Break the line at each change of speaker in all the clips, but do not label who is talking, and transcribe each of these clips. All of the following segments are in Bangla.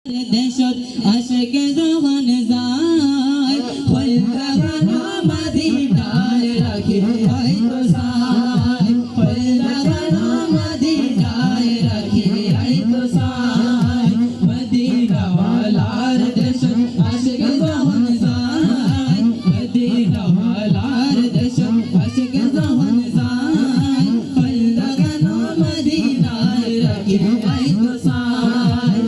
দেশত আশিক যখন যায় ফলগানো মদিনায় রাখি আইতো সাই ফলগানো মদিনায় রাখি আইতো সাই মদিনা ওয়ালার দেশত আশিক যখন যায় মদিনা ওয়ালার দেশত আশিক যখন যায় ফলগানো মদিনায় রাখি আইতো সাই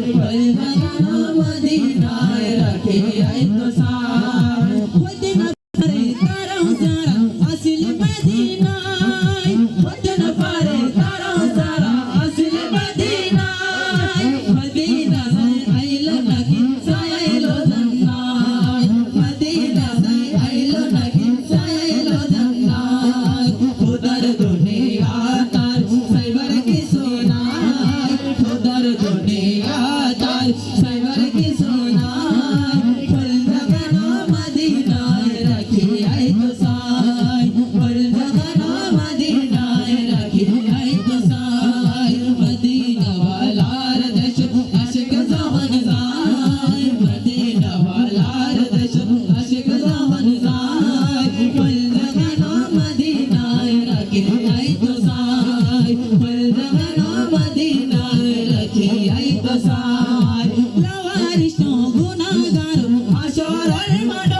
মদিনায় রাখে আইতো সাই মদিনা পারে তারাও যারা আসিল মদিনায় মদিনা পারে তারাও যারা আসিল মদিনায় মদিনা যায় আইলো নাকি যাইলো জান্নাত মদিনা যায় আইলো নাকি যাইলো জান্নাত খোদার দুনিয়া তার সাইবার কিছু নাই খোদার দুনিয়া তার সাইবার কিছু নাই ফলগানো মদিনায় রাখি আইতো সাই ফলগানো মদিনায় রাখি আইতো সাই মদিনা ওয়ালার দেশ আশিক যখন যায় মদিনা ওয়ালার দেশ আশিক যখন যায় ফলগানো মদিনায় রাখি আইতো সাই ফলগানো মদিনায় রাখি আইতো সাই লাওয়ারিশ গুনাহগার হাশরের মাঠ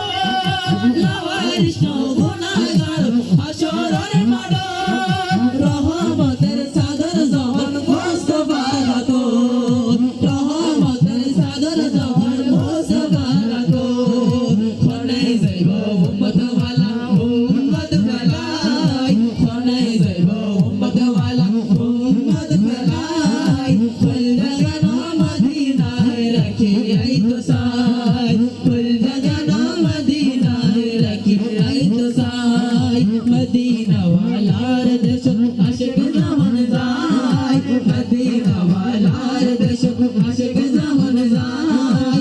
লাওয়ারিশ গুনাহগার হাশরের মাঠ রহমতের সাগর যখন মুস্তাফা রাখো রহমতের সাগর যখন মুস্তাফা রাখো খনে যাইব উম্মত ওয়ালা উম্মত ফেলাই খনে যাইব উম্মত ওয়ালা উম্মত ফেলাই ফলগানো মদিনায় রাখি আইতো সাই ফলগানো মদিনায় রাখি আইতো সাই মদিনা ওয়ালার দেশ আশিক যখন যায় মদিনা ওয়ালার দেশ আশিক যখন যায়